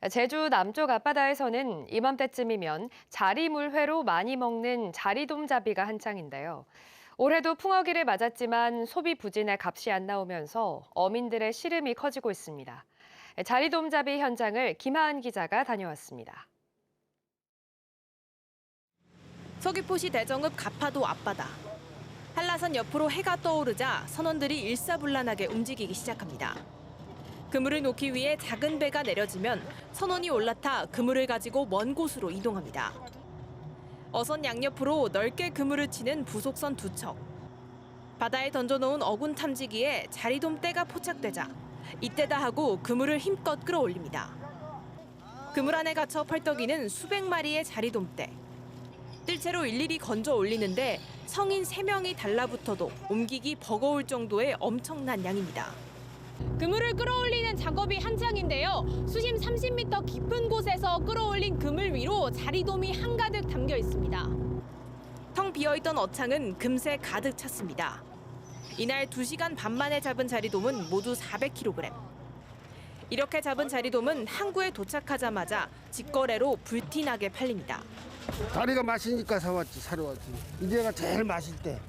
제주 남쪽 앞바다에서는 이맘때쯤이면 자리물회로 많이 먹는 자리돔잡이가 한창인데요. 올해도 풍어기를 맞았지만 소비 부진에 값이 안 나오면서 어민들의 시름이 커지고 있습니다. 자리돔잡이 현장을 김하은 기자가 다녀왔습니다. 서귀포시 대정읍 가파도 앞바다. 한라산 옆으로 해가 떠오르자 선원들이 일사불란하게 움직이기 시작합니다. 그물을 놓기 위해 작은 배가 내려지면 선원이 올라타 그물을 가지고 먼 곳으로 이동합니다. 어선 양옆으로 넓게 그물을 치는 부속선 2척. 바다에 던져놓은 어군 탐지기에 자리돔 떼가 포착되자 이때다 하고 그물을 힘껏 끌어올립니다. 그물 안에 갇혀 펄떡이는 수백 마리의 자리돔 떼. 뜰채로 일일이 건져 올리는데 성인 3명이 달라붙어도 옮기기 버거울 정도의 엄청난 양입니다. 그물을 끌어올리는 작업이 한창인데요. 수심 30m 깊은 곳에서 끌어올린 그물 위로 자리돔이 한가득 담겨 있습니다. 텅 비어있던 어창은 금세 가득 찼습니다. 이날 2시간 반 만에 잡은 자리돔은 모두 400kg. 이렇게 잡은 자리돔은 항구에 도착하자마자 직거래로 불티나게 팔립니다. 다리가 맛있으니까 사러 왔지. 이제가 제일 맛있을 때.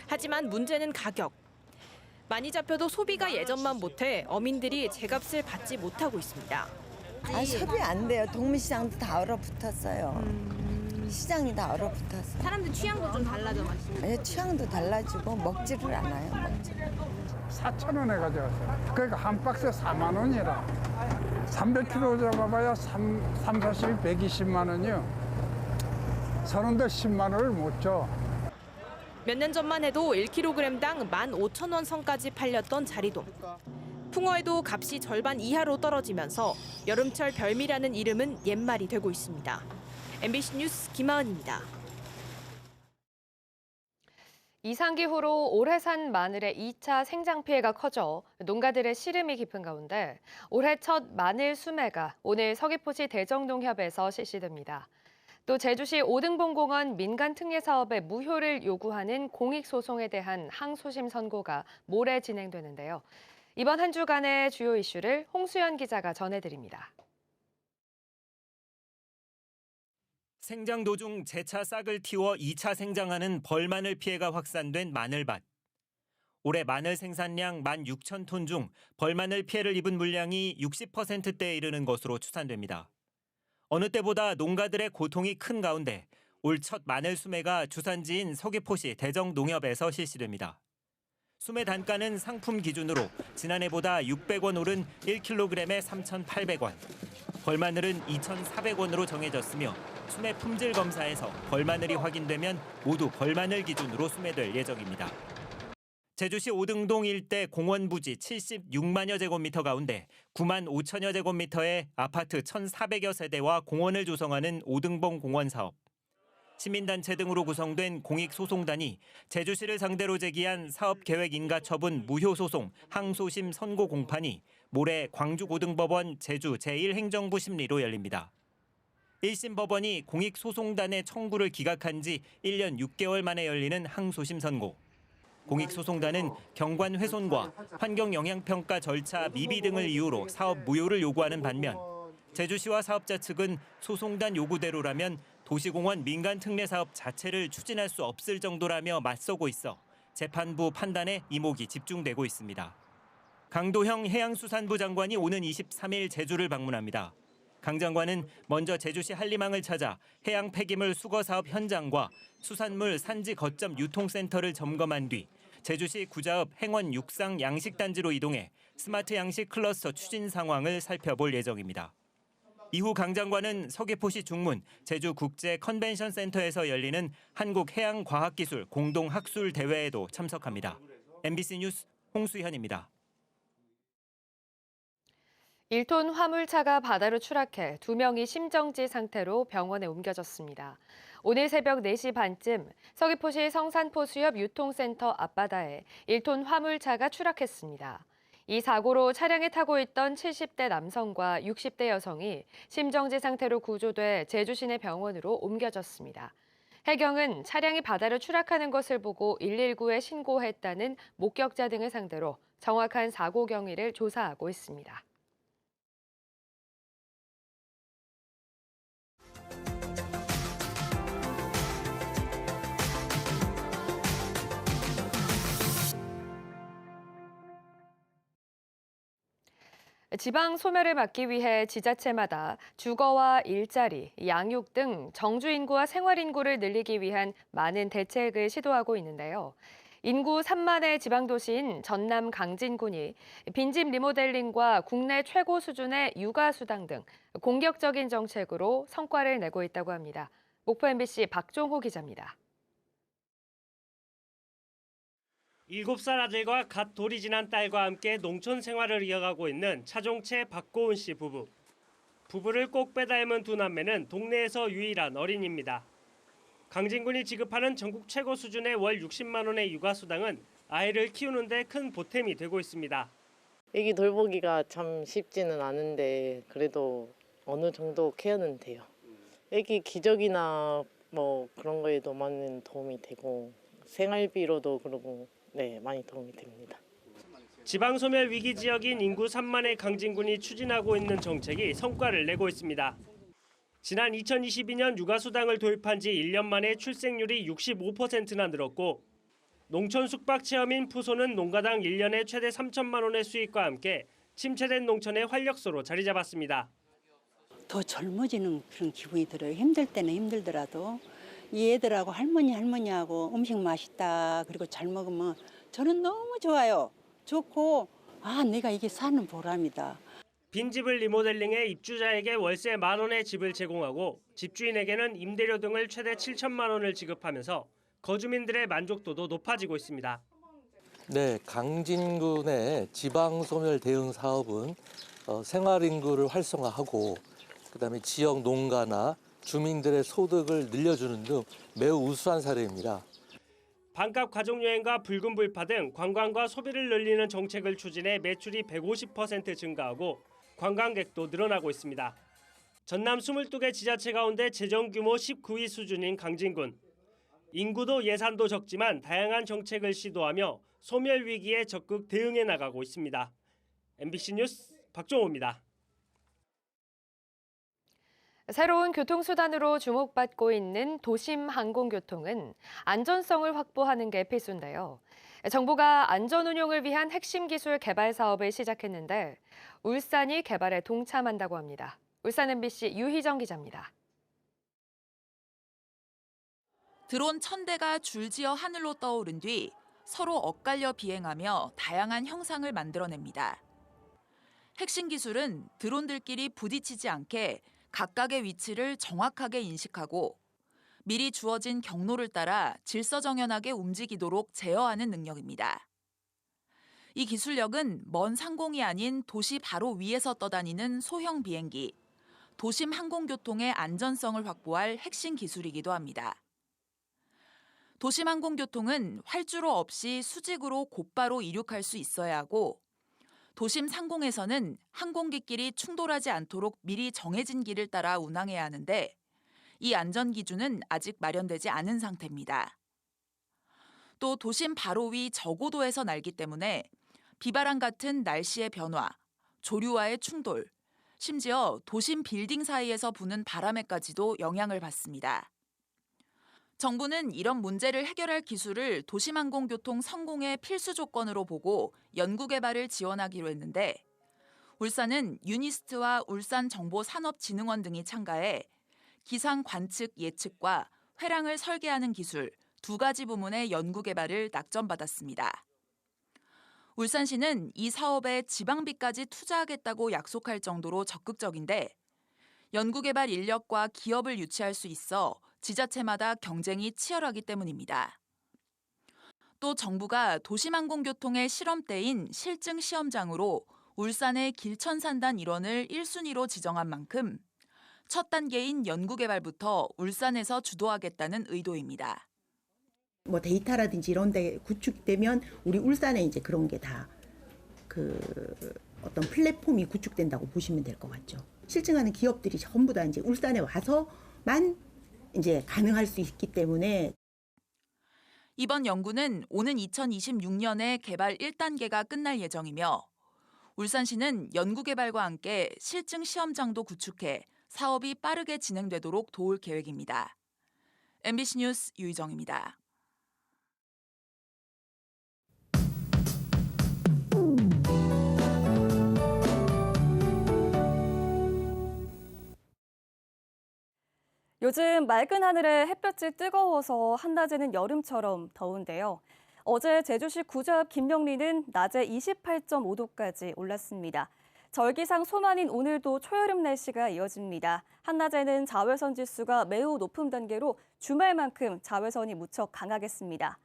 하지만 문제는 가격. 많이 잡혀도 소비가 예전만 못해 어민들이 제값을 받지 못하고 있습니다. 소비 안 돼요. 동물시장도 다 얼어붙었어요. 시장이 다 얼어붙었어요. 사람들 취향도 좀 달라져 맛이. 취향도 달라지고 먹지를 않아요. 4,000원에 가져갔어요. 그러니까 한 박스에 4만 원이라. 300kg 잡아봐야 40, 120만 원이요. 선원들 10만 원을 못 줘. 몇 년 전만 해도 1kg당 15,000원 선까지 팔렸던 자리돔. 풍어에도 값이 절반 이하로 떨어지면서 여름철 별미라는 이름은 옛말이 되고 있습니다. MBC 뉴스 김하은입니다. 이상기후로 올해 산 마늘의 2차 생장 피해가 커져 농가들의 시름이 깊은 가운데 올해 첫 마늘 수매가 오늘 서귀포시 대정농협에서 실시됩니다. 또 제주시 오등봉공원 민간 특례 사업의 무효를 요구하는 공익소송에 대한 항소심 선고가 모레 진행되는데요. 이번 한 주간의 주요 이슈를 홍수연 기자가 전해드립니다. 생장 도중 재차 싹을 틔워 2차 생장하는 벌마늘 피해가 확산된 마늘밭. 올해 마늘 생산량 16,000톤 중 벌마늘 피해를 입은 물량이 60%대에 이르는 것으로 추산됩니다. 어느 때보다 농가들의 고통이 큰 가운데 올 첫 마늘 수매가 주산지인 서귀포시 대정농협에서 실시됩니다. 수매 단가는 상품 기준으로 지난해보다 600원 오른 1kg에 3,800원. 벌마늘은 2,400원으로 정해졌으며 수매 품질 검사에서 벌마늘이 확인되면 모두 벌마늘 기준으로 수매될 예정입니다. 제주시 오등동 일대 공원 부지 76만여 제곱미터 가운데 9만 5천여 제곱미터의 아파트 1,400여 세대와 공원을 조성하는 오등봉 공원 사업. 시민단체 등으로 구성된 공익소송단이 제주시를 상대로 제기한 사업계획 인가처분 무효소송 항소심 선고 공판이 모레 광주고등법원 제주 제1행정부 심리로 열립니다. 1심 법원이 공익소송단의 청구를 기각한 지 1년 6개월 만에 열리는 항소심 선고. 공익소송단은 경관 훼손과 환경영향평가 절차 미비 등을 이유로 사업 무효를 요구하는 반면 제주시와 사업자 측은 소송단 요구대로라면 도시공원 민간특례사업 자체를 추진할 수 없을 정도라며 맞서고 있어 재판부 판단에 이목이 집중되고 있습니다. 강도형 해양수산부 장관이 오는 23일 제주를 방문합니다. 강 장관은 먼저 제주시 한림항을 찾아 해양 폐기물 수거 사업 현장과 수산물 산지 거점 유통센터를 점검한 뒤 제주시 구자읍 행원 육상 양식단지로 이동해 스마트 양식 클러스터 추진 상황을 살펴볼 예정입니다. 이후 강 장관은 서귀포시 중문 제주국제 컨벤션 센터에서 열리는 한국해양과학기술 공동학술대회에도 참석합니다. MBC 뉴스 홍수현입니다. 1톤 화물차가 바다로 추락해 2명이 심정지 상태로 병원에 옮겨졌습니다. 오늘 새벽 4시 반쯤 서귀포시 성산포수협 유통센터 앞바다에 1톤 화물차가 추락했습니다. 이 사고로 차량에 타고 있던 70대 남성과 60대 여성이 심정지 상태로 구조돼 제주 시내 병원으로 옮겨졌습니다. 해경은 차량이 바다로 추락하는 것을 보고 119에 신고했다는 목격자 등을 상대로 정확한 사고 경위를 조사하고 있습니다. 지방 소멸을 막기 위해 지자체마다 주거와 일자리, 양육 등 정주 인구와 생활 인구를 늘리기 위한 많은 대책을 시도하고 있는데요. 인구 3만의 지방도시인 전남 강진군이 빈집 리모델링과 국내 최고 수준의 육아 수당 등 공격적인 정책으로 성과를 내고 있다고 합니다. 목포 MBC 박종호 기자입니다. 7살 아들과 갓 돌이 지난 딸과 함께 농촌 생활을 이어가고 있는 차종채 박고은 씨 부부. 부부를 꼭 빼닮은 두 남매는 동네에서 유일한 어린이입니다. 강진군이 지급하는 전국 최고 수준의 월 60만 원의 육아 수당은 아이를 키우는 데 큰 보탬이 되고 있습니다. 애기 돌보기가 참 쉽지는 않은데 그래도 어느 정도 케어는 돼요. 애기 기저귀나 뭐 그런 거에도 많은 도움이 되고 생활비로도 그러고 네, 많이 도움이 됩니다. 지방 소멸 위기 지역인 인구 3만의 강진군이 추진하고 있는 정책이 성과를 내고 있습니다. 지난 2022년 육아 수당을 도입한 지 1년 만에 출생률이 65%나 늘었고 농촌 숙박 체험인 푸소는 농가당 1년에 최대 3천만 원의 수익과 함께 침체된 농촌의 활력소로 자리 잡았습니다. 더 젊어지는 그런 기분이 들어요. 힘들 때는 힘들더라도 이 애들하고 할머니하고 음식 맛있다 그리고 잘 먹으면 저는 너무 좋아요. 좋고 내가 이게 사는 보람이다. 빈집을 리모델링해 입주자에게 월세 10,000원의 집을 제공하고 집주인에게는 임대료 등을 최대 7천만 원을 지급하면서 거주민들의 만족도도 높아지고 있습니다. 네, 강진군의 지방소멸 대응 사업은 생활 인구를 활성화하고 그다음에 지역 농가나 주민들의 소득을 늘려주는 등 매우 우수한 사례입니다. 반값 가족여행과 붉은 불파 등 관광과 소비를 늘리는 정책을 추진해 매출이 150% 증가하고 관광객도 늘어나고 있습니다. 전남 22개 지자체 가운데 재정 규모 19위 수준인 강진군. 인구도 예산도 적지만 다양한 정책을 시도하며 소멸 위기에 적극 대응해 나가고 있습니다. MBC 뉴스 박종호입니다. 새로운 교통수단으로 주목받고 있는 도심 항공교통은 안전성을 확보하는 게 필수인데요. 정부가 안전운용을 위한 핵심 기술 개발 사업을 시작했는데 울산이 개발에 동참한다고 합니다. 울산 MBC 유희정 기자입니다. 드론 1,000대가 줄지어 하늘로 떠오른 뒤 서로 엇갈려 비행하며 다양한 형상을 만들어냅니다. 핵심 기술은 드론들끼리 부딪히지 않게 각각의 위치를 정확하게 인식하고 미리 주어진 경로를 따라 질서정연하게 움직이도록 제어하는 능력입니다. 이 기술력은 먼 상공이 아닌 도시 바로 위에서 떠다니는 소형 비행기, 도심 항공교통의 안전성을 확보할 핵심 기술이기도 합니다. 도심 항공교통은 활주로 없이 수직으로 곧바로 이륙할 수 있어야 하고 도심 상공에서는 항공기끼리 충돌하지 않도록 미리 정해진 길을 따라 운항해야 하는데 이 안전 기준은 아직 마련되지 않은 상태입니다. 또 도심 바로 위 저고도에서 날기 때문에 비바람 같은 날씨의 변화, 조류와의 충돌, 심지어 도심 빌딩 사이에서 부는 바람에까지도 영향을 받습니다. 정부는 이런 문제를 해결할 기술을 도심항공교통 성공의 필수 조건으로 보고 연구개발을 지원하기로 했는데 울산은 유니스트와 울산정보산업진흥원 등이 참가해 기상 관측 예측과 회랑을 설계하는 기술 2가지 부문의 연구개발을 낙점받았습니다. 울산시는 이 사업에 지방비까지 투자하겠다고 약속할 정도로 적극적인데 연구개발 인력과 기업을 유치할 수 있어 지자체마다 경쟁이 치열하기 때문입니다. 또 정부가 도심항공교통의 실험대인 실증 시험장으로 울산의 길천산단 일원을 1순위로 지정한 만큼 첫 단계인 연구개발부터 울산에서 주도하겠다는 의도입니다. 뭐 데이터라든지 이런 데 구축되면 우리 울산에 이제 그런 게 다 어떤 플랫폼이 구축된다고 보시면 될 것 같죠. 실증하는 기업들이 전부 다 이제 울산에 와서만 이제 가능할 수 있기 때문에 이번 연구는 오는 2026년에 개발 1단계가 끝날 예정이며 울산시는 연구개발과 함께 실증 시험장도 구축해 사업이 빠르게 진행되도록 도울 계획입니다. MBC 뉴스 유희정입니다. 요즘 맑은 하늘에 햇볕이 뜨거워서 한낮에는 여름처럼 더운데요. 어제 제주시 구좌 앞 김영리는 낮에 28.5도까지 올랐습니다. 절기상 소만인 오늘도 초여름 날씨가 이어집니다. 한낮에는 자외선 지수가 매우 높은 단계로 주말만큼 자외선이 무척 강하겠습니다.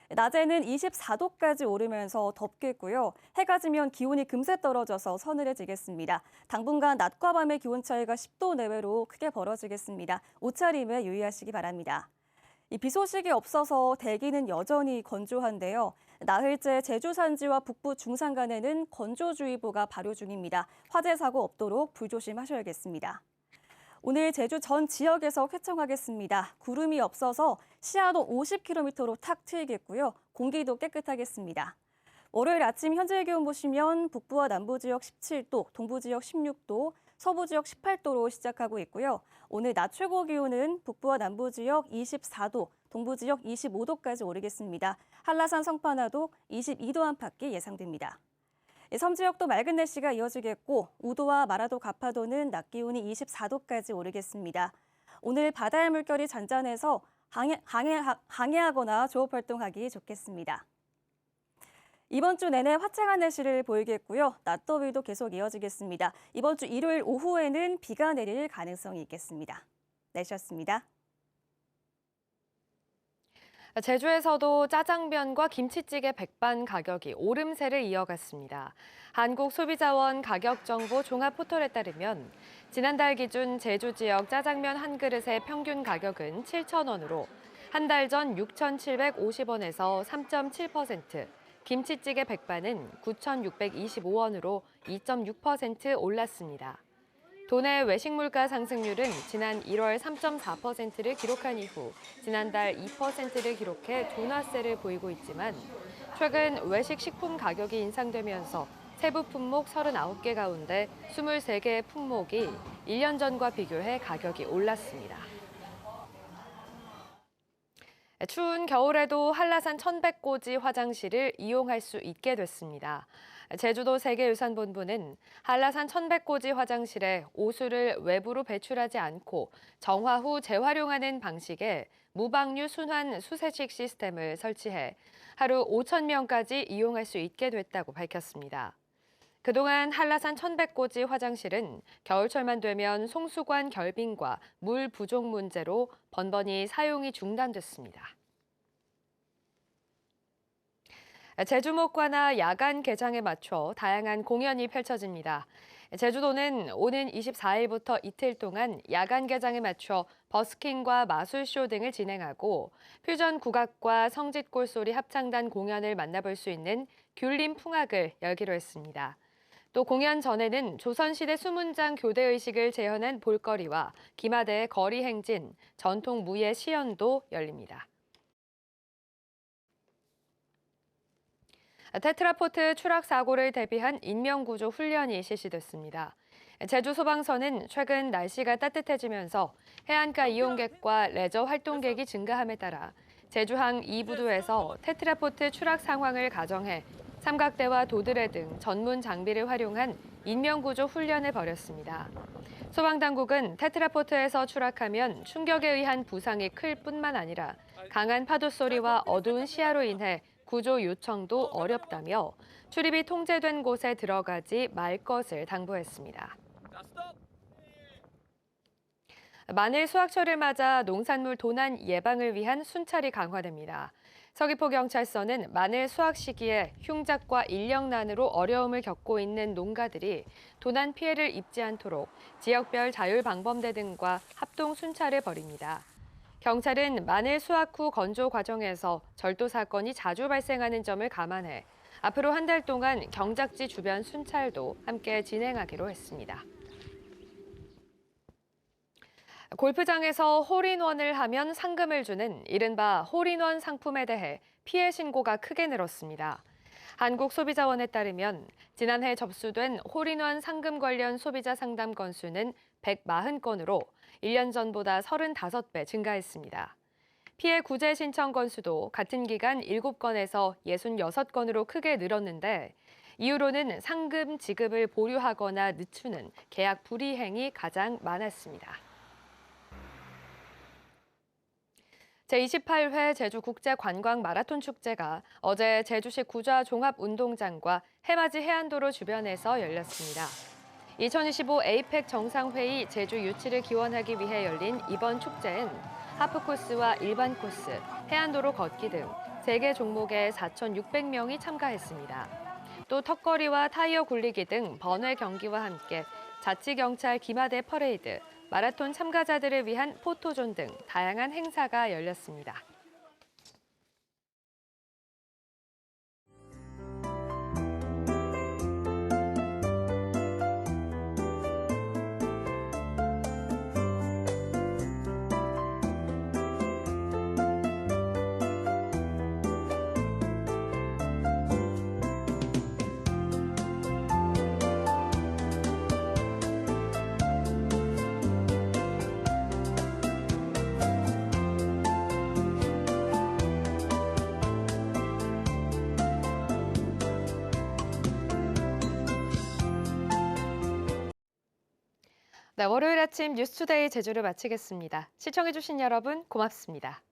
낮에는 24도까지 오르면서 덥겠고요. 해가 지면 기온이 금세 떨어져서 서늘해지겠습니다. 당분간 낮과 밤의 기온 차이가 10도 내외로 크게 벌어지겠습니다. 옷차림에 유의하시기 바랍니다. 비 소식이 없어서 대기는 여전히 건조한데요. 나흘째 제주 산지와 북부 중산간에는 건조주의보가 발효 중입니다. 화재 사고 없도록 불조심하셔야겠습니다. 오늘 제주 전 지역에서 쾌청하겠습니다. 구름이 없어서 시야도 50km로 탁 트이겠고요. 공기도 깨끗하겠습니다. 월요일 아침 현재 기온 보시면 북부와 남부 지역 17도, 동부 지역 16도, 서부 지역 18도로 시작하고 있고요. 오늘 낮 최고 기온은 북부와 남부 지역 24도, 동부 지역 25도까지 오르겠습니다. 한라산 성판화도 22도 안팎이 예상됩니다. 섬 지역도 맑은 날씨가 이어지겠고 우도와 마라도 가파도는 낮 기온이 24도까지 오르겠습니다. 오늘 바다의 물결이 잔잔해서 항해하거나 조업 활동하기 좋겠습니다. 이번 주 내내 화창한 날씨를 보이겠고요. 낮 더위도 계속 이어지겠습니다. 이번 주 일요일 오후에는 비가 내릴 가능성이 있겠습니다. 날씨였습니다. 제주에서도 짜장면과 김치찌개 백반 가격이 오름세를 이어갔습니다. 한국소비자원 가격정보 종합포털에 따르면 지난달 기준 제주 지역 짜장면 한 그릇의 평균 가격은 7,000원으로 한 달 전 6,750원에서 3.7%, 김치찌개 백반은 9,625원으로 2.6% 올랐습니다. 도내 외식 물가 상승률은 지난 1월 3.4%를 기록한 이후 지난달 2%를 기록해 둔화세를 보이고 있지만 최근 외식 식품 가격이 인상되면서 세부 품목 39개 가운데 23개의 품목이 1년 전과 비교해 가격이 올랐습니다. 추운 겨울에도 한라산 천백고지 화장실을 이용할 수 있게 됐습니다. 제주도 세계유산본부는 한라산 천백고지 화장실에 오수를 외부로 배출하지 않고 정화 후 재활용하는 방식의 무방류 순환 수세식 시스템을 설치해 하루 5,000명까지 이용할 수 있게 됐다고 밝혔습니다. 그동안 한라산 천백고지 화장실은 겨울철만 되면 송수관 결빙과 물 부족 문제로 번번이 사용이 중단됐습니다. 제주목과나 야간 개장에 맞춰 다양한 공연이 펼쳐집니다. 제주도는 오는 24일부터 이틀 동안 야간 개장에 맞춰 버스킹과 마술쇼 등을 진행하고 퓨전 국악과 성짓골소리 합창단 공연을 만나볼 수 있는 귤림 풍악을 열기로 했습니다. 또 공연 전에는 조선시대 수문장 교대의식을 재현한 볼거리와 기마대의 거리 행진, 전통 무예 시연도 열립니다. 테트라포트 추락 사고를 대비한 인명구조 훈련이 실시됐습니다. 제주소방서는 최근 날씨가 따뜻해지면서 해안가 이용객과 레저 활동객이 증가함에 따라 제주항 2부두에서 테트라포트 추락 상황을 가정해 삼각대와 도드레 등 전문 장비를 활용한 인명구조 훈련을 벌였습니다. 소방당국은 테트라포트에서 추락하면 충격에 의한 부상이 클 뿐만 아니라 강한 파도 소리와 어두운 시야로 인해 구조 요청도 어렵다며 출입이 통제된 곳에 들어가지 말 것을 당부했습니다. 마늘 수확철을 맞아 농산물 도난 예방을 위한 순찰이 강화됩니다. 서귀포경찰서는 마늘 수확 시기에 흉작과 인력난으로 어려움을 겪고 있는 농가들이 도난 피해를 입지 않도록 지역별 자율방범대 등과 합동 순찰을 벌입니다. 경찰은 마늘 수확 후 건조 과정에서 절도 사건이 자주 발생하는 점을 감안해 앞으로 한 달 동안 경작지 주변 순찰도 함께 진행하기로 했습니다. 골프장에서 홀인원을 하면 상금을 주는 이른바 홀인원 상품에 대해 피해 신고가 크게 늘었습니다. 한국소비자원에 따르면 지난해 접수된 홀인원 상금 관련 소비자 상담 건수는 140건으로 1년 전보다 35배 증가했습니다. 피해 구제 신청 건수도 같은 기간 7건에서 66건으로 크게 늘었는데 이유로는 상금 지급을 보류하거나 늦추는 계약 불이행이 가장 많았습니다. 제28회 제주국제관광 마라톤 축제가 어제 제주시 구좌 종합운동장과 해맞이 해안도로 주변에서 열렸습니다. 2025 에이펙 정상회의 제주 유치를 기원하기 위해 열린 이번 축제엔 하프코스와 일반 코스, 해안도로 걷기 등 3개 종목에 4,600명이 참가했습니다. 또 턱걸이와 타이어 굴리기 등 번외 경기와 함께 자치경찰 기마대 퍼레이드, 마라톤 참가자들을 위한 포토존 등 다양한 행사가 열렸습니다. 네, 월요일 아침 뉴스투데이 제주를 마치겠습니다. 시청해주신 여러분 고맙습니다.